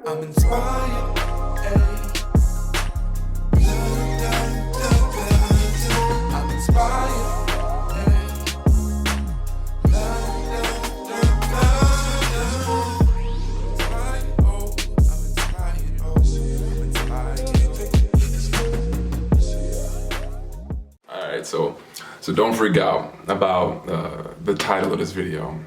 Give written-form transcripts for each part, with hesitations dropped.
I'm inspired. I'm inspired. Alright, so don't freak out about the title of this video.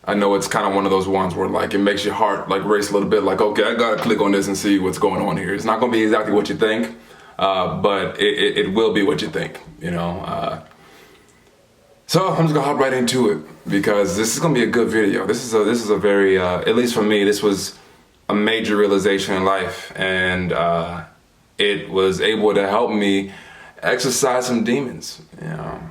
I know it's kind of one of those ones where like it makes your heart like race a little bit, like, okay, I gotta click on this and see what's going on here. It's not gonna be exactly what you think, but it will be what you think, you know. So I'm just gonna hop right into it because this is gonna be a good video. This is a very, at least for me, this was a major realization in life, and it was able to help me exercise some demons, you know,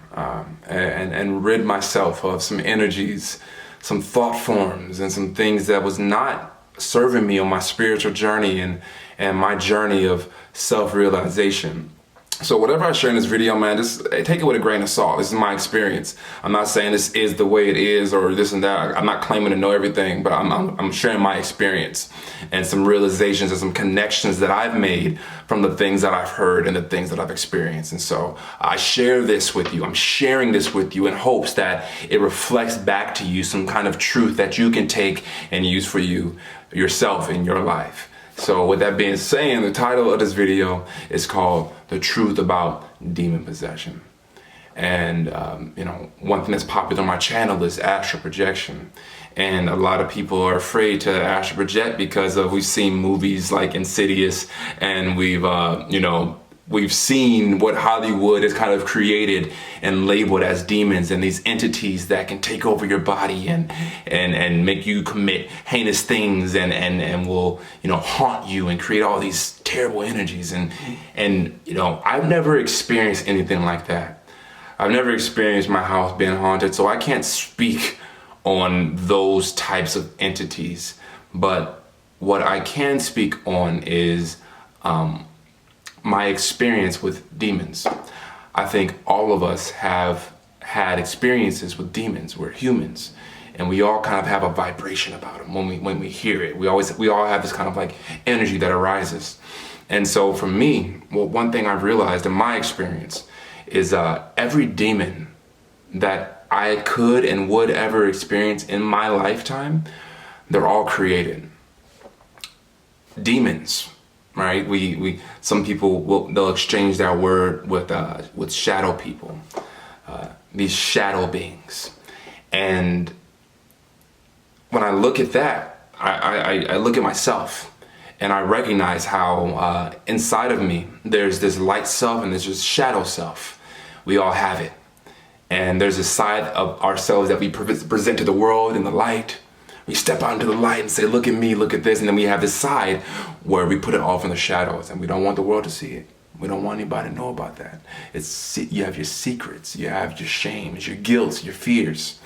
and rid myself of some energies, some thought forms, and some things that was not serving me on my spiritual journey and my journey of self-realization. So whatever I share in this video, man, just take it with a grain of salt. This is my experience. I'm not saying this is the way it is or this and that. I'm not claiming to know everything, but I'm sharing my experience and some realizations and some connections that I've made from the things that I've heard and the things that I've experienced. And so I share this with you. I'm sharing this with you in hopes that it reflects back to you some kind of truth that you can take and use for yourself in your life. So with that being said, the title of this video is called The Truth About Demon Possession. And you know, one thing that's popular on my channel is astral projection. And a lot of people are afraid to astral project because we've seen movies like Insidious, and we've seen what Hollywood has kind of created and labeled as demons and these entities that can take over your body and make you commit heinous things and will, you know, haunt you and create all these terrible energies. And you know, I've never experienced anything like that. I've never experienced my house being haunted, so I can't speak on those types of entities. But what I can speak on is my experience with demons. I think all of us have had experiences with demons. We're humans, and we all kind of have a vibration about them when we hear it. We all have this kind of like energy that arises. And so for me, well, one thing I've realized in my experience is every demon that I could and would ever experience in my lifetime, they're all created. Demons. Right? Some people they'll exchange that word with shadow people, these shadow beings. And when I look at that, I look at myself and I recognize how inside of me there's this light self and there's this shadow self. We all have it. And there's a side of ourselves that we present to the world in the light. We step out into the light and say, look at me, look at this. And then we have this side where we put it off in the shadows and we don't want the world to see it. We don't want anybody to know about that. You have your secrets, you have your shames, your guilt, your fears.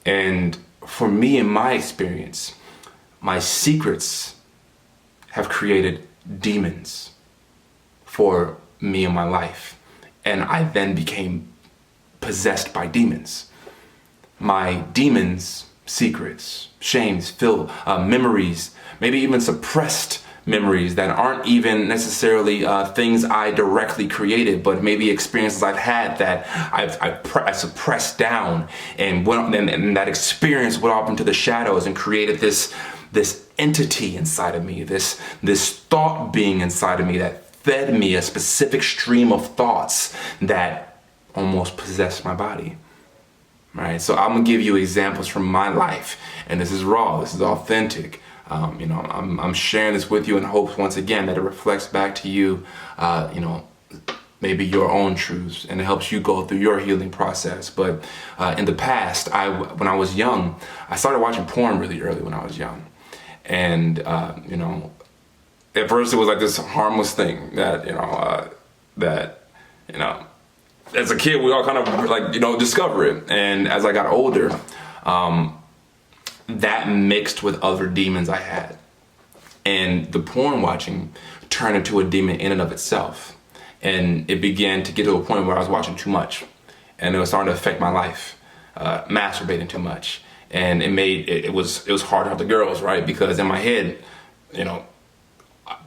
And for me, in my experience, my secrets have created demons for me in my life. And I then became possessed by demons. My demons, secrets, shames, memories, maybe even suppressed memories that aren't even necessarily things I directly created, but maybe experiences I've had that I suppressed down, and that experience went off into the shadows and created this entity inside of me, this thought being inside of me that fed me a specific stream of thoughts that almost possessed my body. Right, so I'm gonna give you examples from my life, and this is raw, this is authentic. You know, I'm sharing this with you in hopes, once again, that it reflects back to you, you know, maybe your own truths, and it helps you go through your healing process. But in the past, when I was young, I started watching porn really early when I was young, and you know, at first it was like this harmless thing that as a kid, we all kind of like, you know, discover it. And as I got older, that mixed with other demons I had. And the porn watching turned into a demon in and of itself. And it began to get to a point where I was watching too much. And it was starting to affect my life, masturbating too much. And it was hard on the girls, right? Because in my head, you know,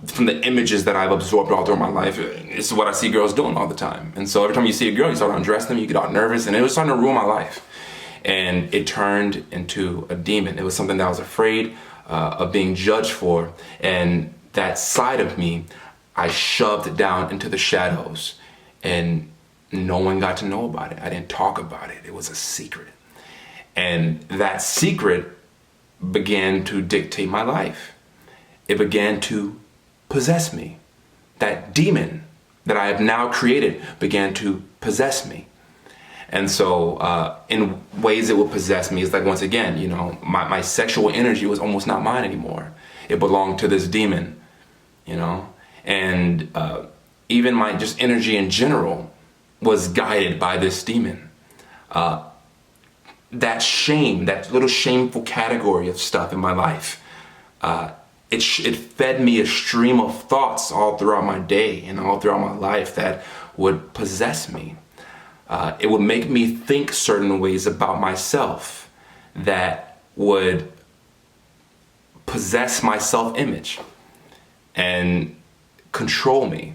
from the images that I've absorbed all through my life, it's what I see girls doing all the time. And so every time you see a girl, you start to undress them, you get all nervous, and it was starting to ruin my life. And it turned into a demon. It was something that I was afraid of being judged for. And that side of me, I shoved down into the shadows, and no one got to know about it. I didn't talk about it. It was a secret. And that secret began to dictate my life. It began to possess me. That demon that I have now created began to possess me. And so in ways it would possess me, it's like, once again, you know, my sexual energy was almost not mine anymore. It belonged to this demon, you know? And even my just energy in general was guided by this demon. That shame, that little shameful category of stuff in my life, it fed me a stream of thoughts all throughout my day and all throughout my life that would possess me. It would make me think certain ways about myself that would possess my self-image and control me.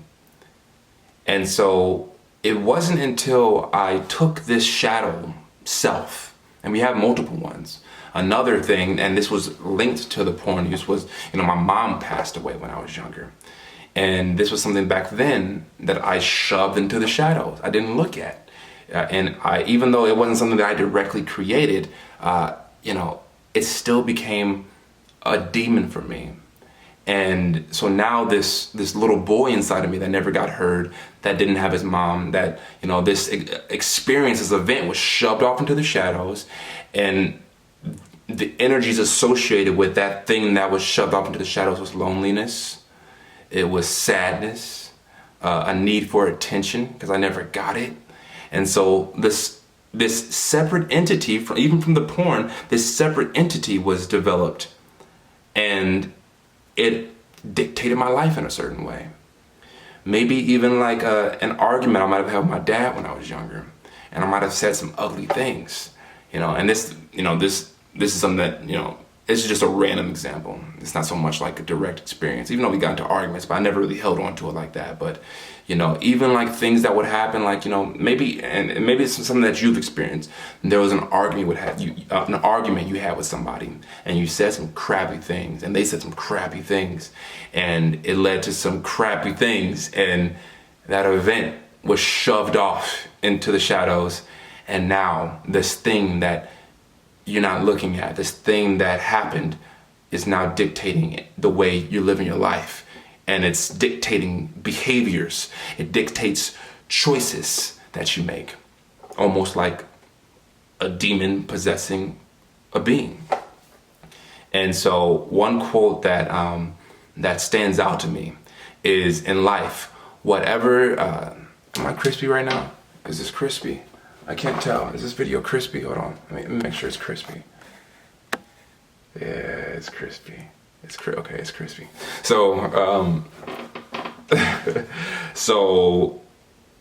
And so it wasn't until I took this shadow self, and we have multiple ones. Another thing, and this was linked to the porn use, was, you know, my mom passed away when I was younger. And this was something back then that I shoved into the shadows. I didn't look at. And even though it wasn't something that I directly created, you know, it still became a demon for me. And so now this little boy inside of me that never got heard, that didn't have his mom, that, you know, this experience, this event was shoved off into the shadows, and the energies associated with that thing that was shoved off into the shadows was loneliness, it was sadness, a need for attention because I never got it. And so this separate entity, even from the porn, this separate entity was developed, and it dictated my life in a certain way. Maybe even like an argument I might have had with my dad when I was younger, and I might have said some ugly things, you know. And this is something that, you know, it's just a random example. It's not so much like a direct experience, even though we got into arguments, but I never really held on to it like that. But, you know, even like things that would happen, like, you know, maybe it's something that you've experienced. There was an argument you had with somebody, and you said some crappy things, and they said some crappy things, and it led to some crappy things, and that event was shoved off into the shadows. And now this thing that you're not looking at, this thing that happened, is now dictating the way you're living your life. And it's dictating behaviors. It dictates choices that you make, almost like a demon possessing a being. And so one quote that that stands out to me is, in life, whatever, am I crispy right now? Is this crispy? I can't tell. Is this video crispy? Hold on. Let me make sure it's crispy. Yeah, it's crispy. Okay, it's crispy. So, so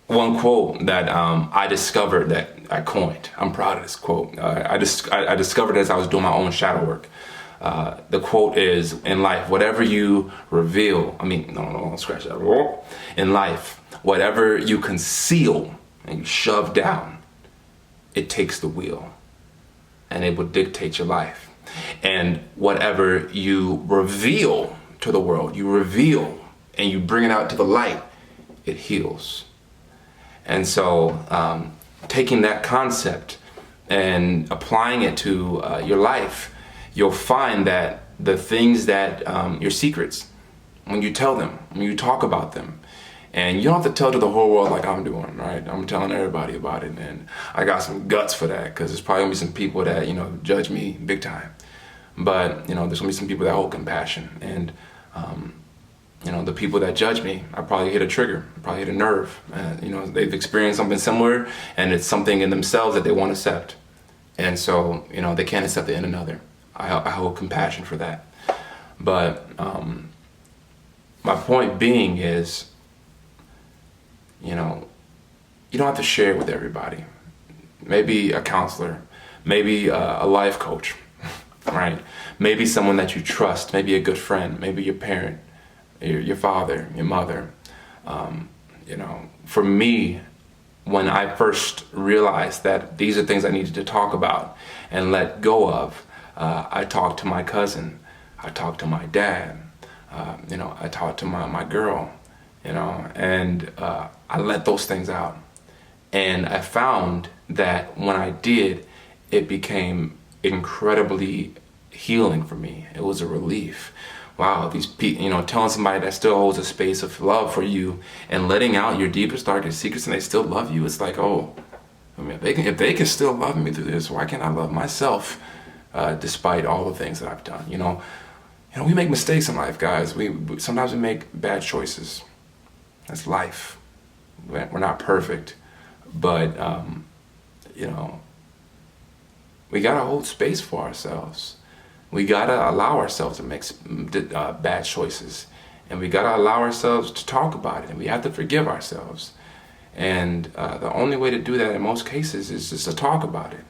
one quote that I discovered, that I coined. I'm proud of this quote. I discovered it as I was doing my own shadow work. The quote is, in life, whatever you reveal, no, scratch that. In life, whatever you conceal and you shove down, it takes the wheel, and it will dictate your life. And whatever you reveal to the world, you reveal and you bring it out to the light, it heals. And so taking that concept and applying it to your life, you'll find that the things that, your secrets, when you tell them, when you talk about them, and you don't have to tell to the whole world like I'm doing, right? I'm telling everybody about it, and I got some guts for that, because there's probably gonna be some people that, you know, judge me big time. But, you know, there's gonna be some people that hold compassion, and, you know, the people that judge me, I probably hit a trigger, I probably hit a nerve. You know, they've experienced something similar, and it's something in themselves that they won't accept. And so, you know, they can't accept it in another. I hold compassion for that. But my point being is, you know, you don't have to share it with everybody. Maybe a counselor, maybe a life coach, right? Maybe someone that you trust, maybe a good friend, maybe your parent, your father, your mother. You know, for me, when I first realized that these are things I needed to talk about and let go of, I talked to my cousin, I talked to my dad, you know, I talked to my girl, you know, and I let those things out. And I found that when I did, it became incredibly healing for me. It was a relief. Wow, these people, you know, telling somebody that still holds a space of love for you and letting out your deepest, darkest secrets, and they still love you. It's like, oh, I mean, if they can still love me through this, why can't I love myself despite all the things that I've done? You know, we make mistakes in life, guys. Sometimes we make bad choices. That's life. We're not perfect, but you know, we gotta hold space for ourselves. We gotta allow ourselves to make bad choices, and we gotta allow ourselves to talk about it, and we have to forgive ourselves. And the only way to do that in most cases is just to talk about it.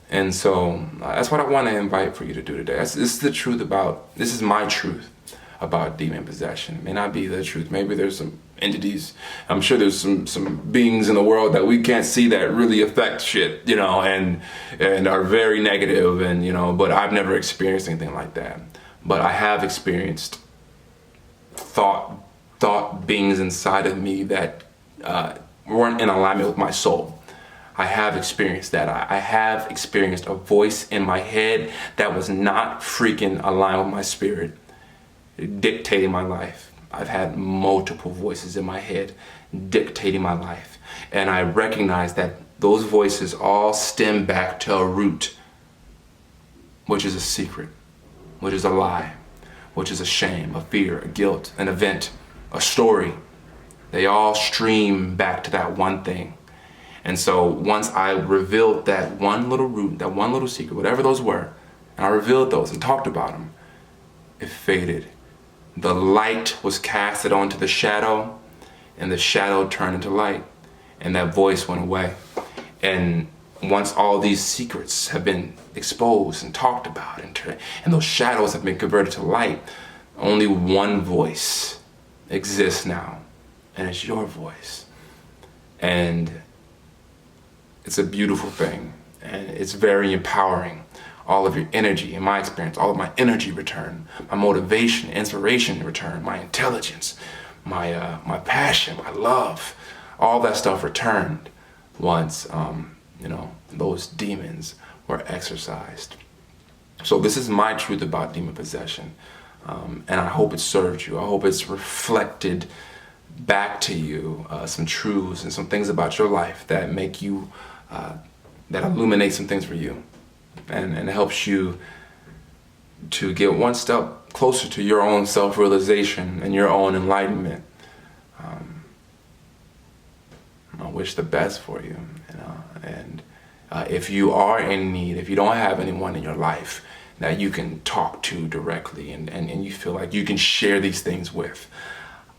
And so that's what I want to invite for you to do today. This is my truth about demon possession. It may not be the truth. Maybe there's some entities. I'm sure there's some beings in the world that we can't see that really affect shit, you know, and are very negative, and, you know, but I've never experienced anything like that. But I have experienced thought beings inside of me that weren't in alignment with my soul. I have experienced that. I have experienced a voice in my head that was not freaking aligned with my spirit, dictating my life. I've had multiple voices in my head dictating my life. And I recognize that those voices all stem back to a root, which is a secret, which is a lie, which is a shame, a fear, a guilt, an event, a story. They all stream back to that one thing. And so once I revealed that one little root, that one little secret, whatever those were, and I revealed those and talked about them, it faded. The light was casted onto the shadow, and the shadow turned into light, and that voice went away. And once all these secrets have been exposed and talked about, and those shadows have been converted to light, only one voice exists now, and it's your voice. And it's a beautiful thing, and it's very empowering. All of your energy, in my experience, all of my energy returned, my motivation, inspiration returned, my intelligence, my passion, my love, all that stuff returned once, you know, those demons were exorcised. So this is my truth about demon possession, and I hope it served you. I hope it's reflected back to you some truths and some things about your life that make you, that illuminate some things for you, and it helps you to get one step closer to your own self-realization and your own enlightenment. I wish the best for you, you know, and if you are in need, if you don't have anyone in your life that you can talk to directly and you feel like you can share these things with,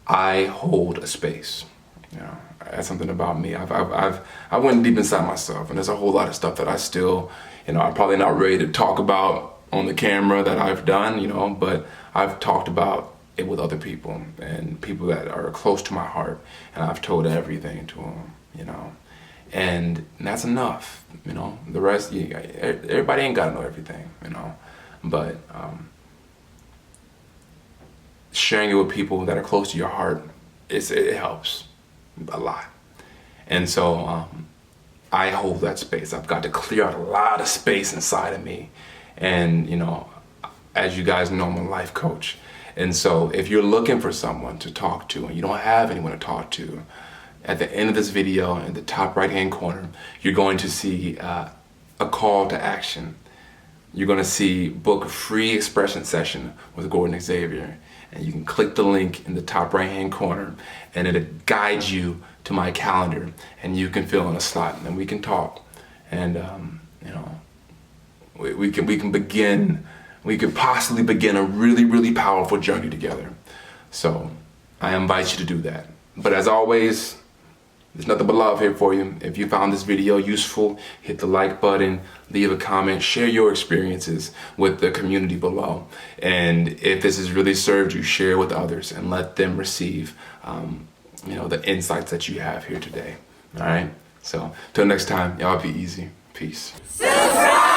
I hold a space. You know, that's something about me. I went deep inside myself, and there's a whole lot of stuff that I still, you know, I'm probably not ready to talk about on the camera that I've done, you know, but I've talked about it with other people and people that are close to my heart, and I've told everything to them, you know, and that's enough, you know. The rest, everybody ain't got to know everything, you know, but sharing it with people that are close to your heart, it helps a lot. And so I hold that space. I've got to clear out a lot of space inside of me. And, you know, as you guys know, I'm a life coach. And so if you're looking for someone to talk to and you don't have anyone to talk to, at the end of this video, in the top right-hand corner, you're going to see a call to action. You're going to see book a free expression session with Gordon Xavier. And you can click the link in the top right-hand corner, and it'll guide you to my calendar, and you can fill in a slot, and we can talk. And you know, we could possibly begin a really, really powerful journey together. So I invite you to do that. But as always, there's nothing but love here for you. If you found this video useful, hit the like button, leave a comment, share your experiences with the community below. And if this has really served you, share it with others and let them receive the insights that you have here today. All right? So, till next time, y'all be easy. Peace. Subscribe!